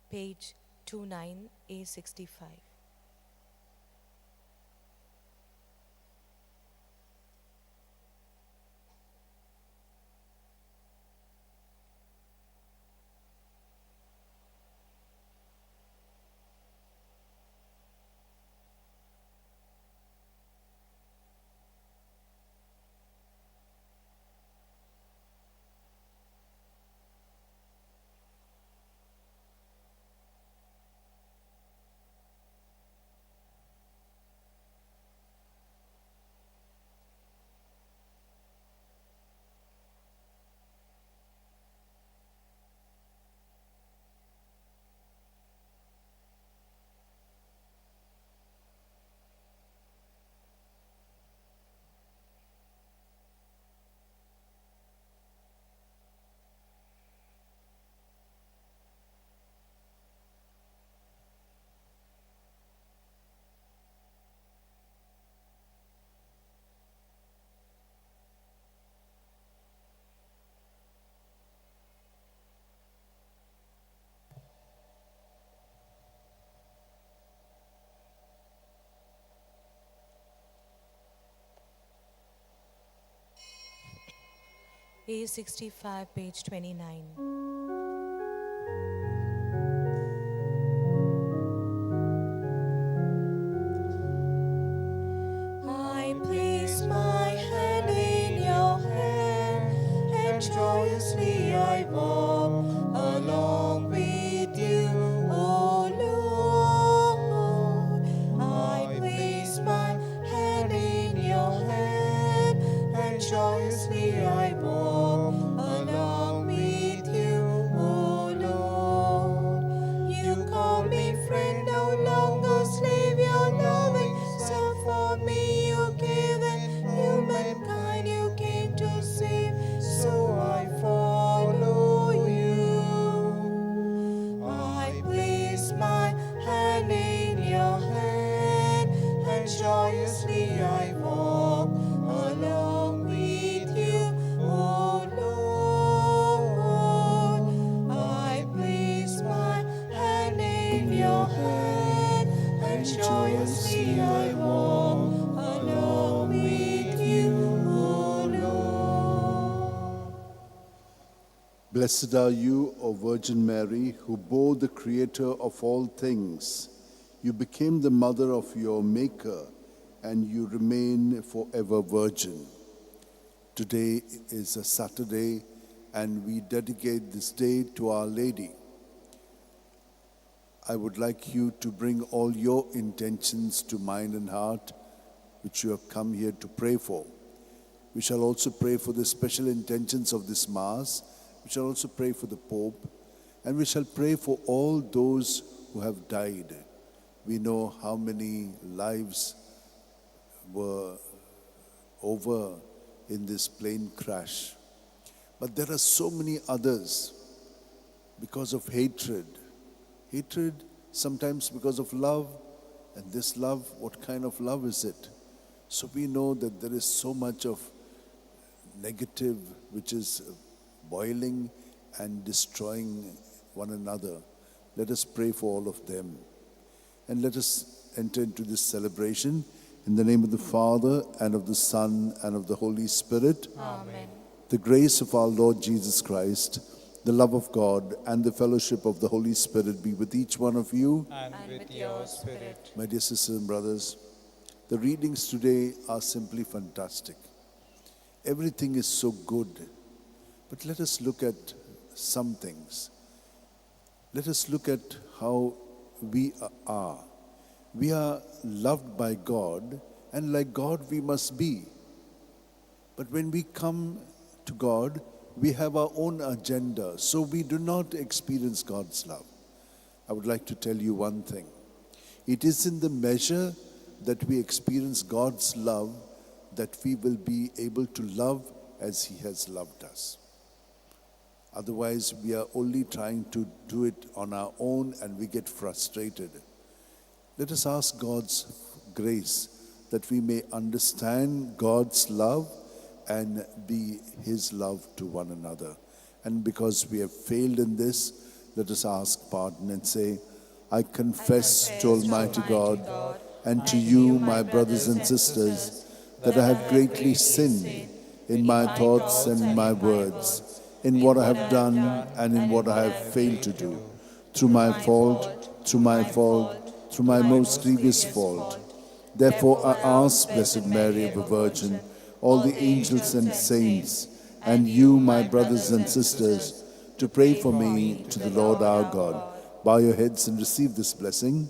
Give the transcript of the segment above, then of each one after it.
page 29, A65. A65, page 29. I place my hand in your hand, and joyously I walk along with you, O Lord. I place my hand in your hand, and joyously I walk along with you, O Lord. You call me friend, no longer slave, your loving self for me you gave, and humankind you came to save, so I follow you. I place my hand in your hand, and joyously I walk along with you, O Lord. I place my hand in your hand, and joyously I walk along with you, O Lord. Blessed are you, O Virgin Mary, who bore the Creator of all things. You became the mother of your Maker, and you remain forever virgin. Today is a Saturday, and we dedicate this day to Our Lady. I would like you to bring all your intentions to mind and heart, which you have come here to pray for. We shall also pray for the special intentions of this Mass. We shall also pray for the Pope, and we shall pray for all those who have died. We know how many lives were over in this plane crash. But there are so many others because of hatred. Hatred sometimes because of love. And this love, what kind of love is it? So we know that there is so much of negative which is boiling and destroying one another. Let us pray for all of them. And let us enter into this celebration in the name of the Father, and of the Son, and of the Holy Spirit. Amen. The grace of our Lord Jesus Christ, the love of God, and the fellowship of the Holy Spirit be with each one of you. And with your spirit. My dear sisters and brothers, the readings today are simply fantastic. Everything is so good. But let us look at some things. Let us look at how we are. We are loved by God, and like God we must be. But when we come to God, we have our own agenda, so we do not experience God's love. I would like to tell you one thing. It is in the measure that we experience God's love that we will be able to love as He has loved us. Otherwise, we are only trying to do it on our own and we get frustrated. Let us ask God's grace that we may understand God's love and be His love to one another. And because we have failed in this, Let us ask pardon and say, I confess to Almighty God and to you, my brothers and sisters, that I have greatly sinned in my thoughts and in my words, in what I have done and in what I have failed to do, through my fault, through my most grievous fault. Therefore I ask Blessed Mary, ever Virgin, all the angels and saints, and you, my brothers and sisters, to pray for me to the Lord our God. Bow your heads and receive this blessing.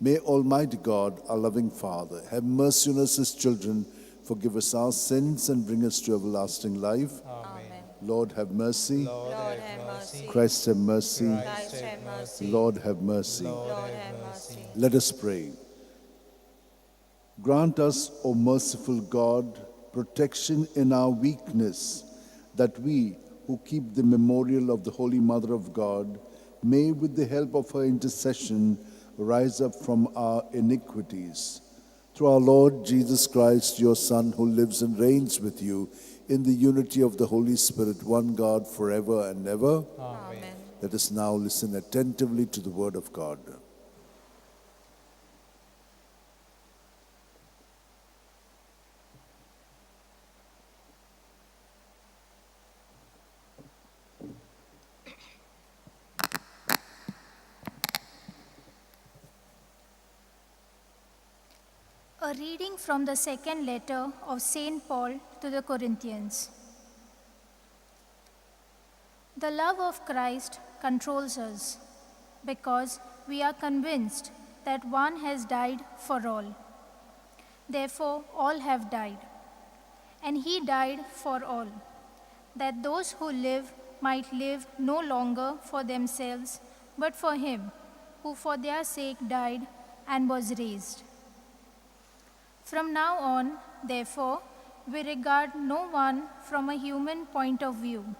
May Almighty God, our loving Father, have mercy on us as children, forgive us our sins, and bring us to everlasting life. Amen. Lord, have mercy. Lord, have mercy. Christ, have mercy. Christ, have mercy. Lord, have mercy. Lord, have mercy. Let us pray. Grant us, O merciful God, protection in our weakness, that we, who keep the memorial of the Holy Mother of God, may, with the help of her intercession, rise up from our iniquities. Through our Lord Jesus Christ, your Son, who lives and reigns with you in the unity of the Holy Spirit, one God, forever and ever. Amen. Let us now listen attentively to the word of God. A reading from the second letter of St. Paul to the Corinthians. The love of Christ controls us because we are convinced that one has died for all. Therefore, all have died. And he died for all, that those who live might live no longer for themselves, but for him who for their sake died and was raised. From now on, therefore, we regard no one from a human point of view.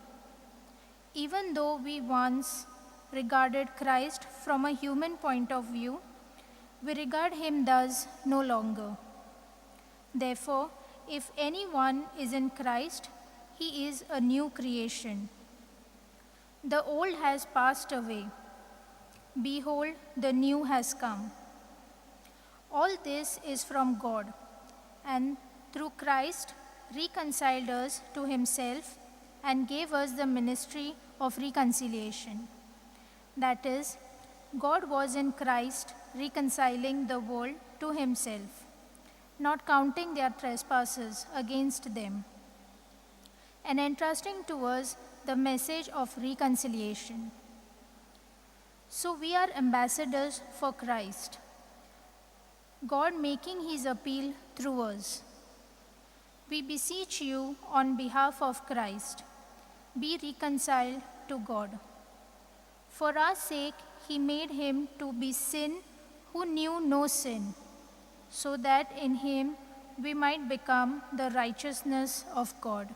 Even though we once regarded Christ from a human point of view, we regard him thus no longer. Therefore, if anyone is in Christ, he is a new creation. The old has passed away. Behold, the new has come. All this is from God, and through Christ reconciled us to himself and gave us the ministry of reconciliation. That is, God was in Christ reconciling the world to himself, not counting their trespasses against them, and entrusting to us the message of reconciliation. So we are ambassadors for Christ, God making his appeal through us. We beseech you on behalf of Christ, be reconciled to God. For our sake, he made him to be sin who knew no sin, so that in him we might become the righteousness of God.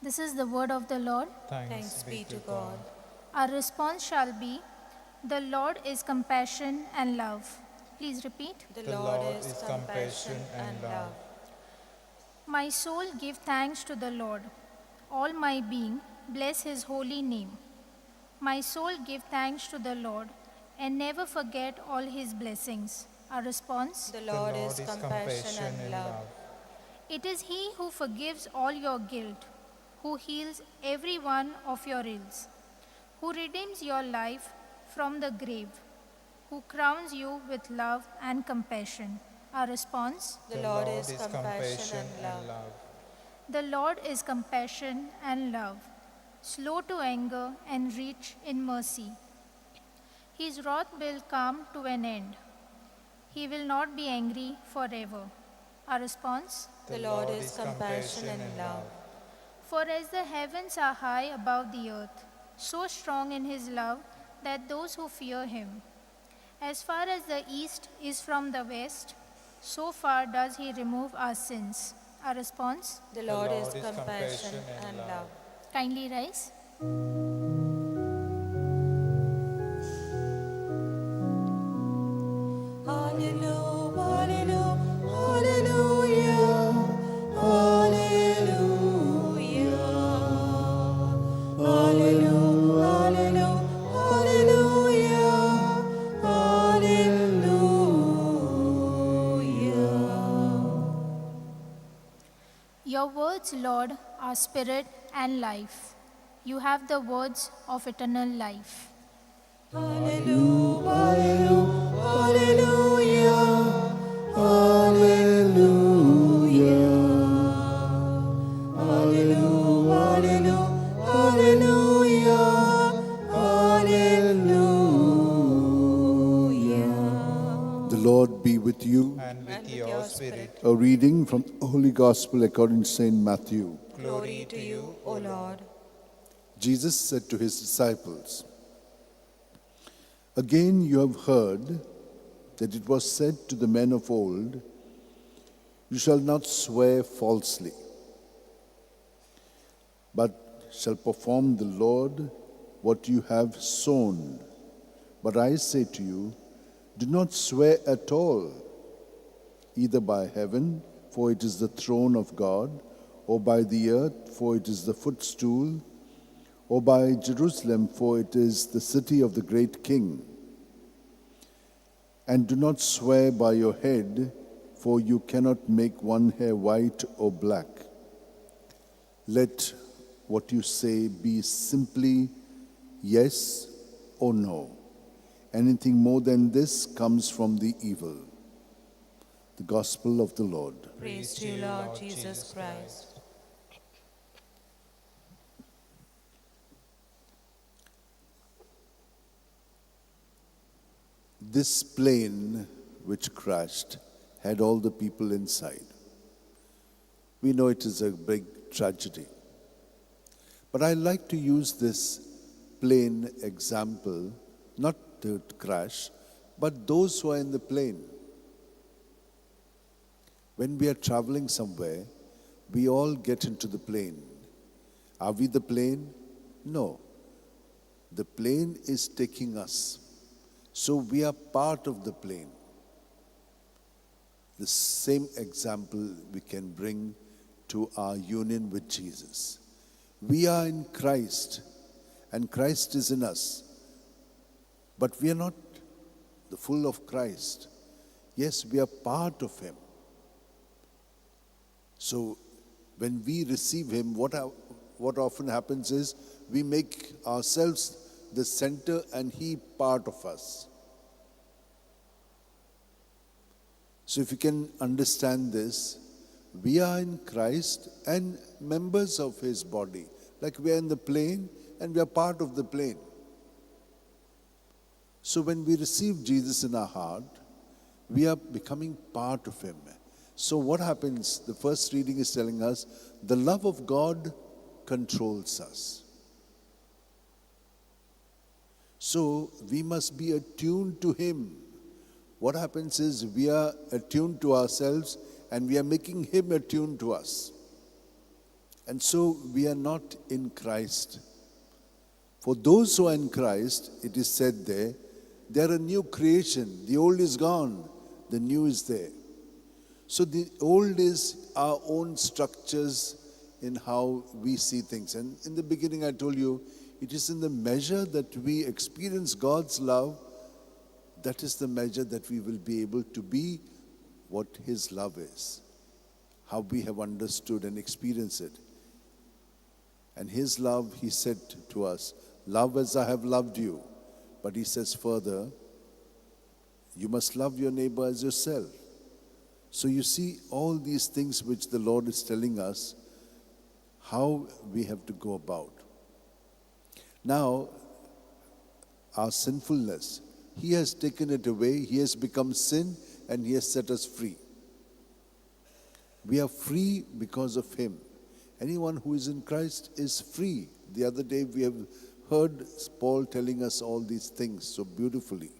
This is the word of the Lord. Thanks be to God. Our response shall be, the Lord is compassion and love. Please repeat. The Lord is compassion and love. My soul, give thanks to the Lord. All my being, bless his holy name. My soul, give thanks to the Lord, and never forget all his blessings. Our response. The Lord is compassion and love. It is he who forgives all your guilt, who heals every one of your ills, who redeems your life from the grave, who crowns you with love and compassion. Our response. The Lord is compassion and love. The Lord is compassion and love, slow to anger and rich in mercy. His wrath will come to an end. He will not be angry forever. Our response. The Lord is compassion and love. For as the heavens are high above the earth, so strong in his love that those who fear him. As far as the east is from the west, so far does he remove our sins. Our response. The Lord is compassion and love. Kindly rise. Hallelujah, hallelujah, hallelujah, Lord, are spirit and life. You have the words of eternal life. The Lord be with you. And with your spirit. A reading from the Holy Gospel according to St. Matthew. Glory to you, O Lord. Jesus said to his disciples, "Again you have heard that it was said to the men of old, 'You shall not swear falsely, but shall perform the Lord what you have sown.' But I say to you, do not swear at all, either by heaven, for it is the throne of God, or by the earth, for it is the footstool, or by Jerusalem, for it is the city of the great King. And do not swear by your head, for you cannot make one hair white or black. Let what you say be simply yes or no. Anything more than this comes from the evil." The Gospel of the Lord. Praise to you, Lord Jesus Christ. This plane which crashed had all the people inside. We know it is a big tragedy. But I like to use this plane example, not to crash, but those who are in the plane. When we are traveling somewhere, we all get into the plane. Are we the plane? No. The plane is taking us. So we are part of the plane. The same example we can bring to our union with Jesus. We are in Christ, and Christ is in us. But we are not the full of Christ. Yes, we are part of Him. So when we receive Him, what often happens is we make ourselves the center and He part of us. So if you can understand this, we are in Christ and members of His body. Like we are in the plane and we are part of the plane. So when we receive Jesus in our heart, we are becoming part of Him. So what happens? The first reading is telling us the love of God controls us. So we must be attuned to Him. What happens is we are attuned to ourselves and we are making Him attuned to us. And so we are not in Christ. For those who are in Christ, it is said there, they are a new creation. The old is gone, the new is there. So the old is our own structures in how we see things. And in the beginning I told you, it is in the measure that we experience God's love, that is the measure that we will be able to be what His love is. How we have understood and experienced it. And His love, He said to us, love as I have loved you. But He says further, you must love your neighbor as yourself. So you see all these things which the Lord is telling us, how we have to go about. Now, our sinfulness, He has taken it away, He has become sin, and He has set us free. We are free because of Him. Anyone who is in Christ is free. The other day we have heard Paul telling us all these things so beautifully.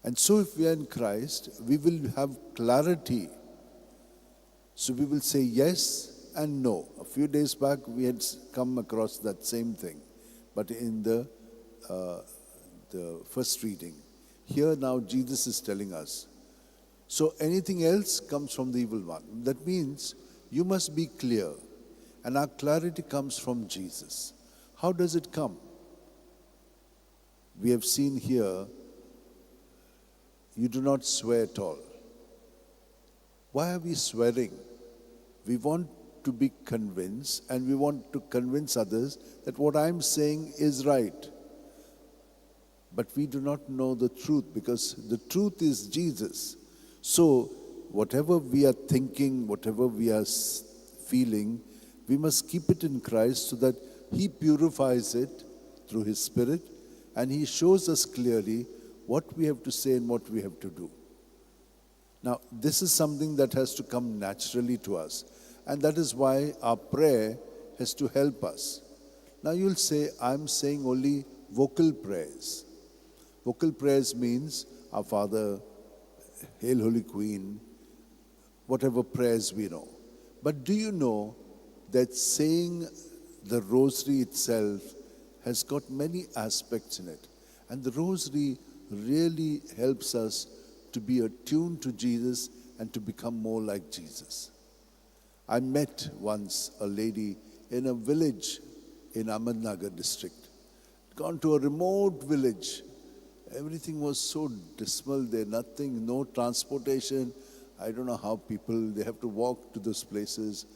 And so if we are in Christ, we will have clarity. So we will say yes and no. A few days back we had come across that same thing, but in the first reading. Here now Jesus is telling us, so anything else comes from the evil one. That means you must be clear. And our clarity comes from Jesus. How does it come? We have seen here, you do not swear at all. Why are we swearing? We want to be convinced, and we want to convince others that what I'm saying is right. But we do not know the truth, because the truth is Jesus. So, whatever we are thinking, whatever we are feeling, we must keep it in Christ so that He purifies it through His Spirit, and He shows us clearly what we have to say and what we have to do. Now, this is something that has to come naturally to us, and that is why our prayer has to help us. Now, you'll say, I'm saying only vocal prayers. Vocal prayers means Our Father, Hail Holy Queen, whatever prayers we know. But do you know that saying the rosary itself has got many aspects in it? And the rosary really helps us to be attuned to Jesus and to become more like Jesus. I met once a lady in a village in Ahmednagar district. Gone to a remote village. Everything was so dismal there, nothing, no transportation. I don't know how people, they have to walk to those places.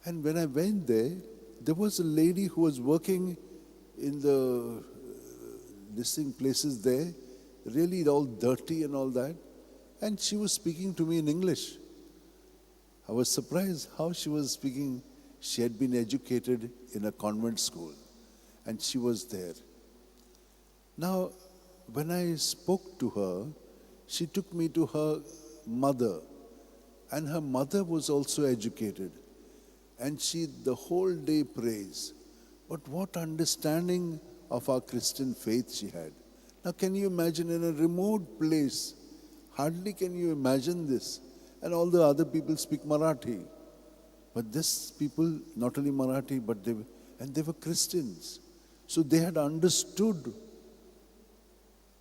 And when I went there, there was a lady who was working in the listing places there, really all dirty and all that. And she was speaking to me in English. I was surprised how she was speaking. She had been educated in a convent school, and she was there. Now, when I spoke to her, she took me to her mother, and her mother was also educated, and she the whole day prays. But what understanding of our Christian faith she had. Now, can you imagine in a remote place? Hardly can you imagine this. And all the other people speak Marathi. But these people, not only Marathi, but they were Christians. So they had understood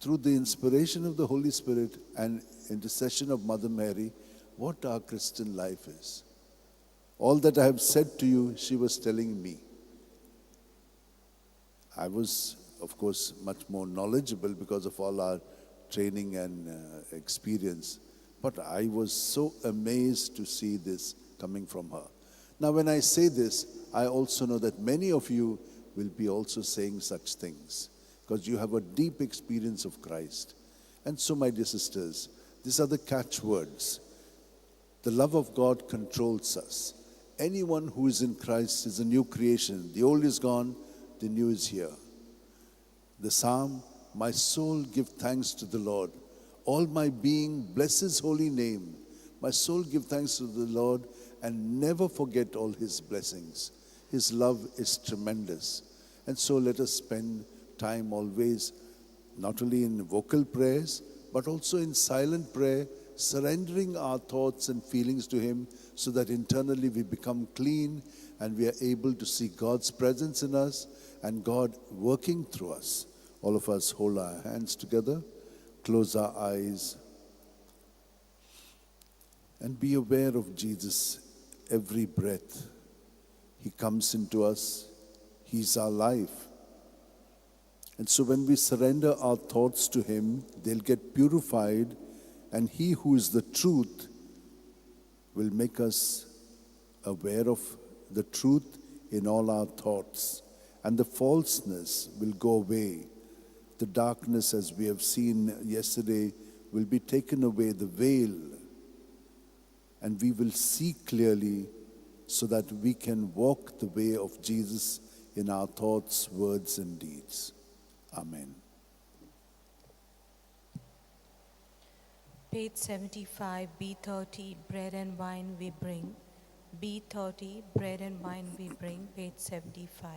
through the inspiration of the Holy Spirit and intercession of Mother Mary what our Christian life is. All that I have said to you, she was telling me. I was, of course, much more knowledgeable because of all our training and experience. But I was so amazed to see this coming from her. Now, when I say this, I also know that many of you will be also saying such things because you have a deep experience of Christ. And so, my dear sisters, these are the catchwords. The love of God controls us. Anyone who is in Christ is a new creation. The old is gone, the new is here. The psalm, my soul give thanks to the Lord. All my being bless His holy name. My soul give thanks to the Lord and never forget all His blessings. His love is tremendous. And so let us spend time always, not only in vocal prayers, but also in silent prayer, surrendering our thoughts and feelings to Him so that internally we become clean and we are able to see God's presence in us and God working through us. All of us hold our hands together, close our eyes, and be aware of Jesus every breath. He comes into us. He's our life. And so when we surrender our thoughts to Him, they'll get purified, and He who is the truth will make us aware of the truth in all our thoughts. And the falseness will go away. The darkness, as we have seen yesterday, will be taken away, the veil. And we will see clearly so that we can walk the way of Jesus in our thoughts, words, and deeds. Amen. Page 75, B30, bread and wine we bring. B30, bread and wine we bring, page 75.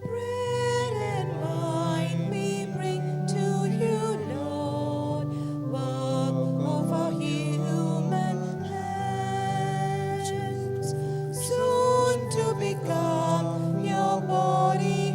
Bread and wine we bring to you, Lord, work of our human hands, soon to become your body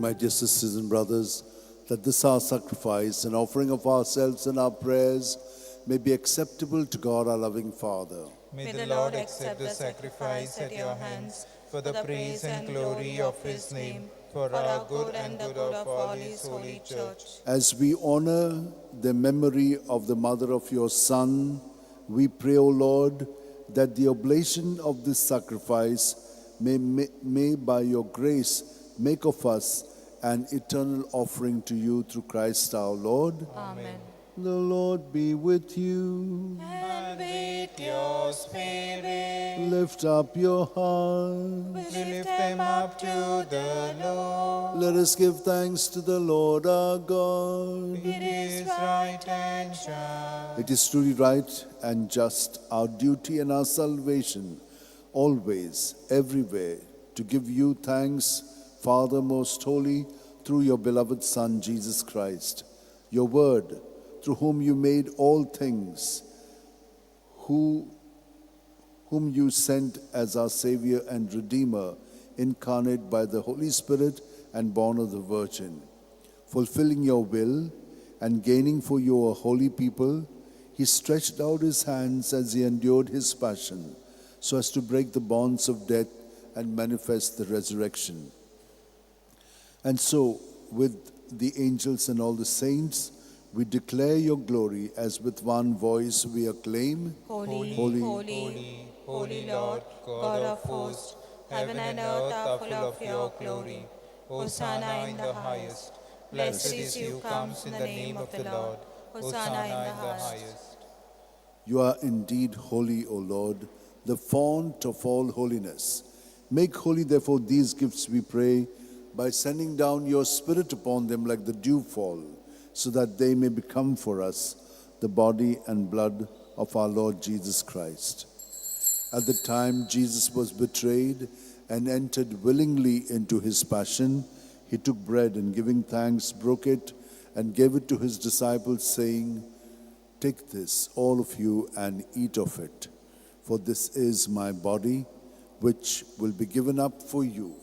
my dear sisters and brothers, that this our sacrifice and offering of ourselves and our prayers may be acceptable to God our loving Father. May the Lord accept the sacrifice at your hands for the praise and glory of his name, for our good and the good of all his holy church. As we honor the memory of the mother of your Son, we pray, O Lord, that the oblation of this sacrifice may by your grace make of us an eternal offering to you through Christ our Lord. Amen. The Lord be with you. And with your spirit, Lift up your hearts. we lift them up to the Lord. Let us give thanks to the Lord our God. It is right and just. It is truly right and just, our duty and our salvation, always, everywhere, to give you thanks, Father most holy, through your beloved Son, Jesus Christ, your word, through whom you made all things, whom you sent as our Savior and Redeemer, incarnate by the Holy Spirit and born of the Virgin. Fulfilling your will and gaining for you a holy people, he stretched out his hands as he endured his passion, so as to break the bonds of death and manifest the resurrection. And so, with the angels and all the saints, we declare your glory as with one voice we acclaim, Holy, Holy, holy, holy Lord, God of hosts, heaven and earth are full of your glory. Hosanna in the highest. Blessed is he who comes in the name of the Lord. Hosanna in the highest. You are indeed holy, O Lord, the fount of all holiness. Make holy, therefore, these gifts, we pray, by sending down your Spirit upon them like the dewfall, so that they may become for us the body and blood of our Lord Jesus Christ. At the time Jesus was betrayed and entered willingly into his passion, he took bread and giving thanks, broke it and gave it to his disciples, saying, "Take this, all of you, and eat of it, for this is my body, which will be given up for you."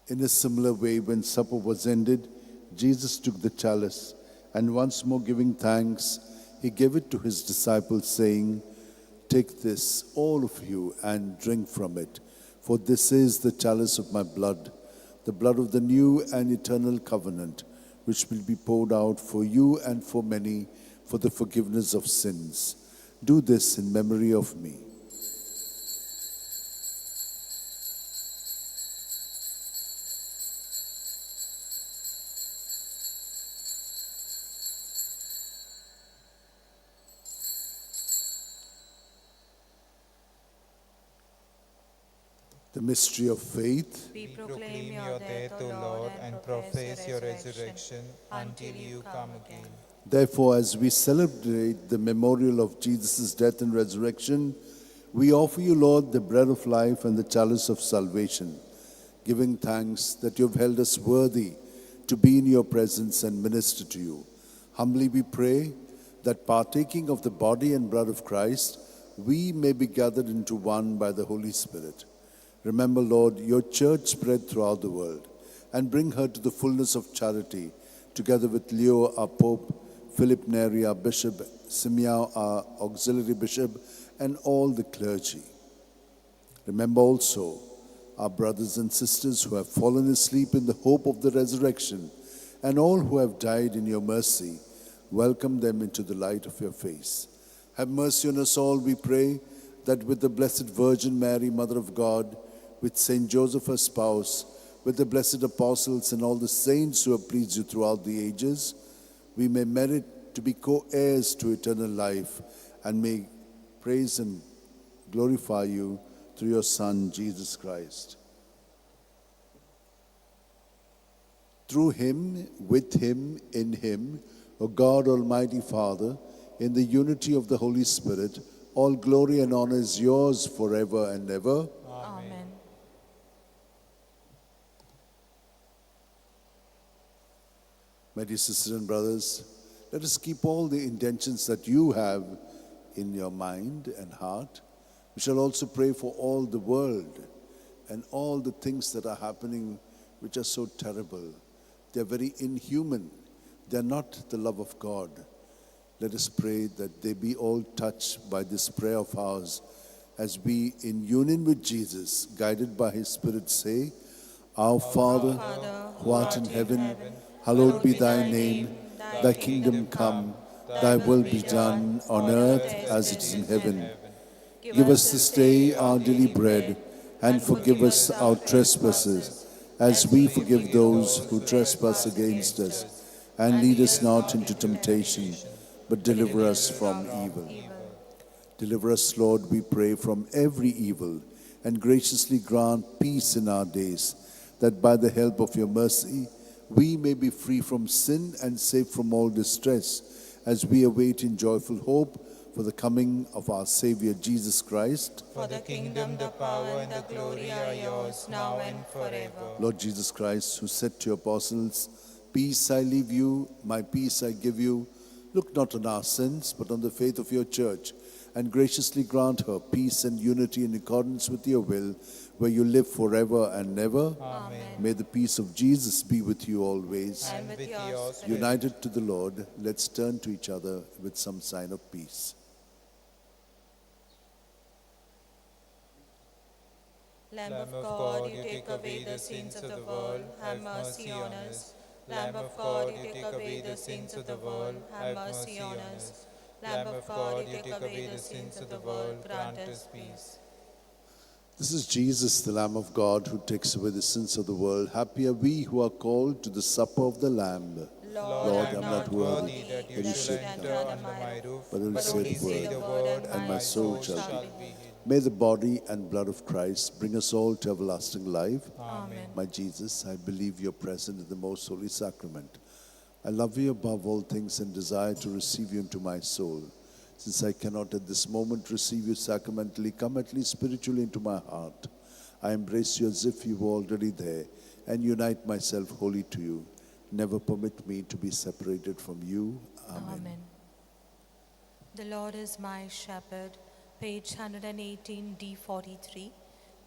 In a similar way, when supper was ended, Jesus took the chalice, and once more giving thanks, he gave it to his disciples, saying, "Take this, all of you, and drink from it, for this is the chalice of my blood, the blood of the new and eternal covenant, which will be poured out for you and for many for the forgiveness of sins. Do this in memory of me." The mystery of faith. We Proclaim your death, O Lord, and profess your resurrection until you come again. Therefore, as we celebrate the memorial of Jesus' death and resurrection, we offer you, Lord, the bread of life and the chalice of salvation, giving thanks that you have held us worthy to be in your presence and minister to you. Humbly we pray that, partaking of the body and blood of Christ, we may be gathered into one by the Holy Spirit. Remember, Lord, your church spread throughout the world, and bring her to the fullness of charity, together with Leo, our Pope, Philip Neri, our Bishop, Simeon, our Auxiliary Bishop, and all the clergy. Remember also our brothers and sisters who have fallen asleep in the hope of the resurrection, and all who have died in your mercy. Welcome them into the light of your face. Have mercy on us all, we pray, that with the Blessed Virgin Mary, Mother of God, with Saint Joseph, her spouse, with the blessed apostles and all the saints who have pleased you throughout the ages, we may merit to be co-heirs to eternal life, and may praise and glorify you through your Son, Jesus Christ. Through him, with him, in him, O God, Almighty Father, in the unity of the Holy Spirit, all glory and honor is yours forever and ever. Amen. My dear sisters and brothers, let us keep all the intentions that you have in your mind and heart. We shall also pray for all the world and all the things that are happening which are so terrible. They are very inhuman. They are not the love of God. Let us pray that they be all touched by this prayer of ours as we, in union with Jesus, guided by his Spirit, say, Our Father, who art in heaven, hallowed be thy name. Thy kingdom come, thy will be done on earth as it is in heaven. Give us this day our daily bread, and forgive us our trespasses, as we forgive those who trespass against us. And lead us not into temptation, but deliver us from evil. Deliver us, Lord, we pray, from every evil, and graciously grant peace in our days, that by the help of your mercy we may be free from sin and safe from all distress, as we await in joyful hope for the coming of our Savior Jesus Christ. For the kingdom, the power, and the glory are yours, now and forever. Lord Jesus Christ, who said to your apostles, Peace I leave you, my peace I give you, look not on our sins, but on the faith of your church, and graciously grant her peace and unity in accordance with your will, where you live forever and ever. Amen. May the peace of Jesus be with you always. And with yours. United to the Lord, let's turn to each other with some sign of peace. Lamb of God, you take away the sins of the world, have mercy on us. Lamb of God, you take away the sins of the world, have mercy on us. Lamb of God, you take away the sins of the world, grant us peace. This is Jesus, the Lamb of God, who takes away the sins of the world. Happy are we who are called to the supper of the Lamb. Lord, I am not worthy that you should enter under my roof, but only say the word, and my soul shall be healed. May the body and blood of Christ bring us all to everlasting life. Amen. My Jesus, I believe you're present in the most holy sacrament. I love you above all things and desire to receive you into my soul. Since I cannot at this moment receive you sacramentally, come at least spiritually into my heart. I embrace you as if you were already there, and unite myself wholly to you. Never permit me to be separated from you. Amen. The Lord is my shepherd. Page 118, D43.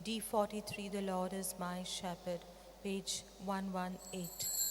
D43, the Lord is my shepherd. Page 118.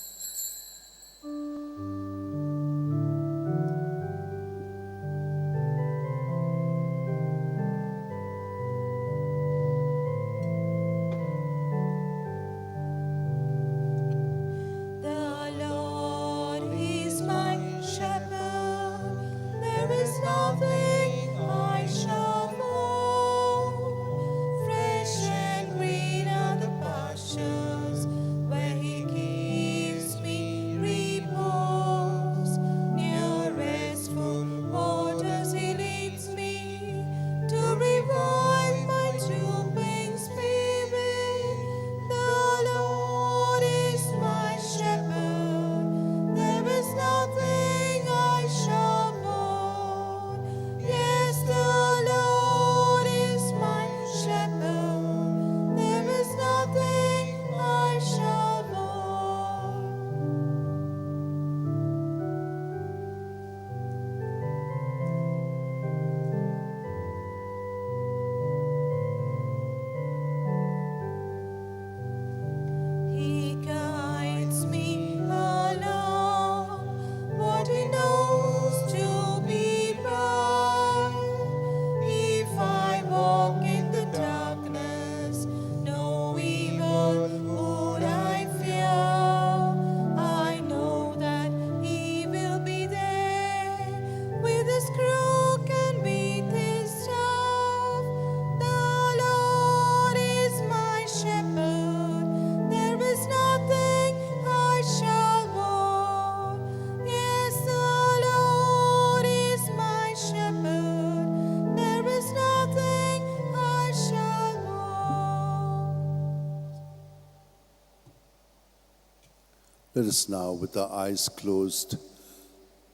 Let us now, with our eyes closed,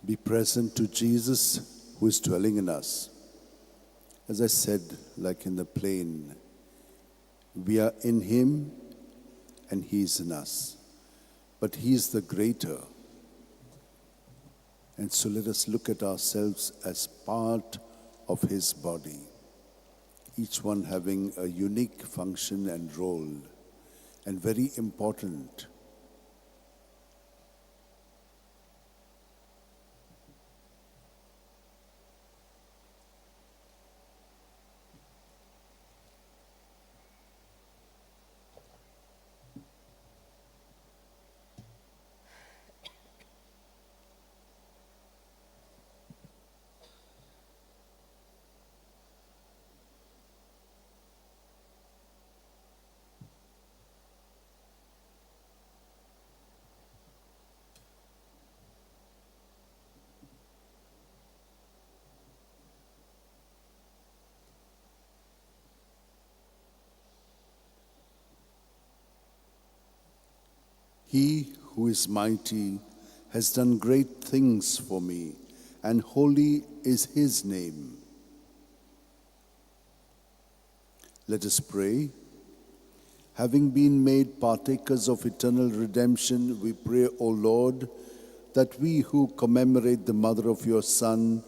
be present to Jesus who is dwelling in us. As I said, like in the plain, we are in him and he is in us. But he is the greater And so let us look at ourselves as part of his body, each one having a unique function and role, and very important. He who is mighty has done great things for me, and holy is his name. Let us pray. Having been made partakers of eternal redemption, we pray, O Lord, that we who commemorate the mother of your Son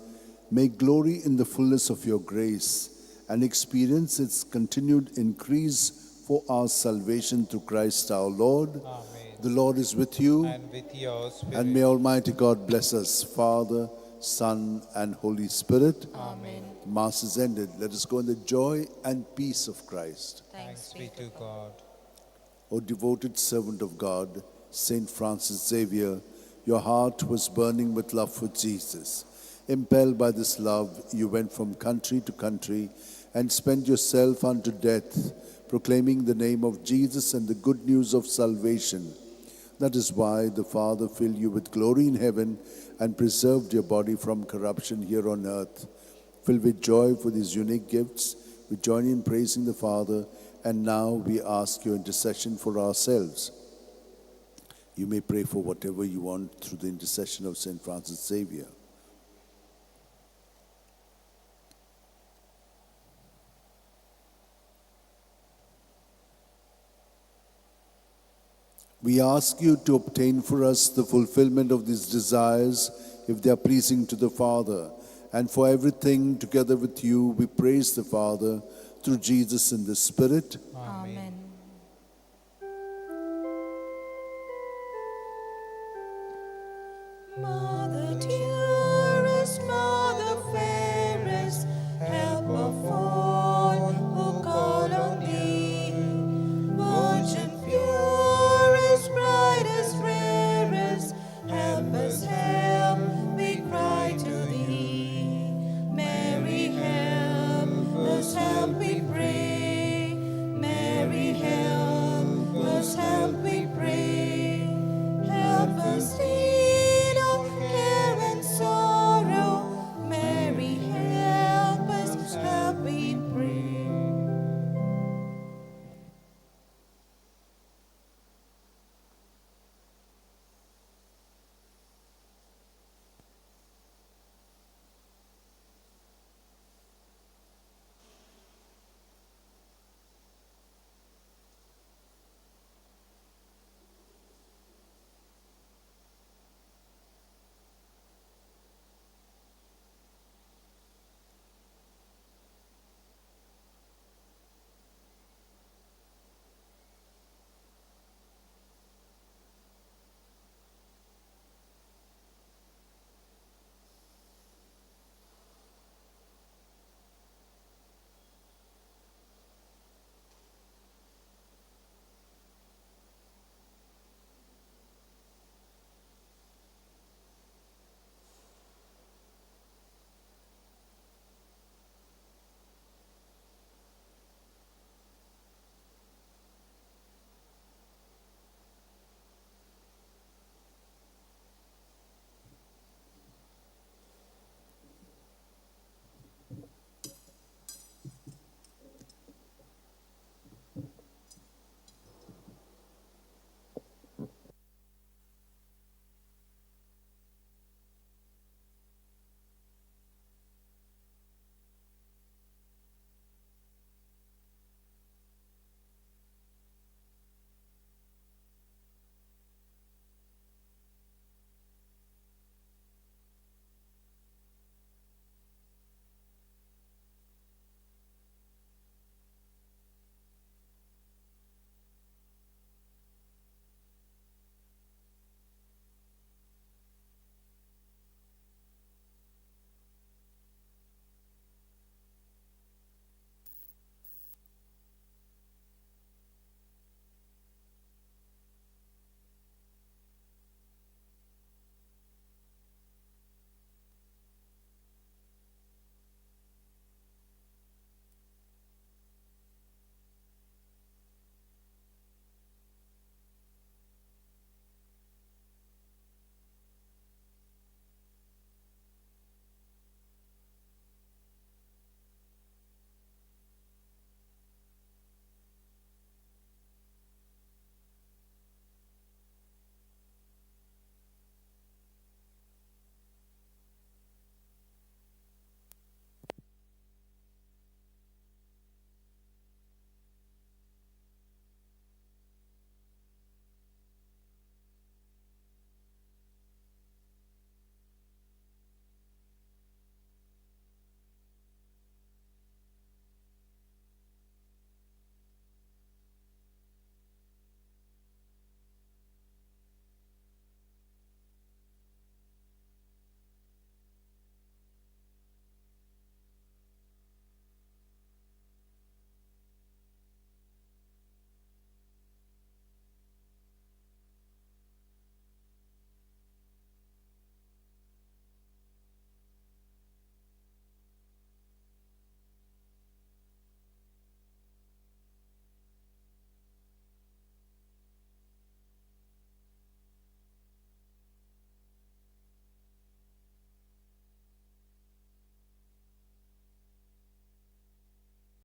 may glory in the fullness of your grace and experience its continued increase for our salvation through Christ our Lord. Amen. The Lord is with you, And with your spirit. and may Almighty God bless us, Father, Son, and Holy Spirit. Amen. Mass is ended. Let us go in the joy and peace of Christ. Thanks be to God. O devoted servant of God, Saint Francis Xavier, your heart was burning with love for Jesus. Impelled by this love, you went from country to country and spent yourself unto death, proclaiming the name of Jesus and the good news of salvation. That is why the Father filled you with glory in heaven and preserved your body from corruption here on earth. Filled with joy for these unique gifts, we join in praising the Father, and now we ask your intercession for ourselves. You may pray for whatever you want through the intercession of St. Francis Xavier. We ask you to obtain for us the fulfillment of these desires, if they are pleasing to the Father. And for everything, together with you, we praise the Father, through Jesus in the Spirit. Amen. Mother dear,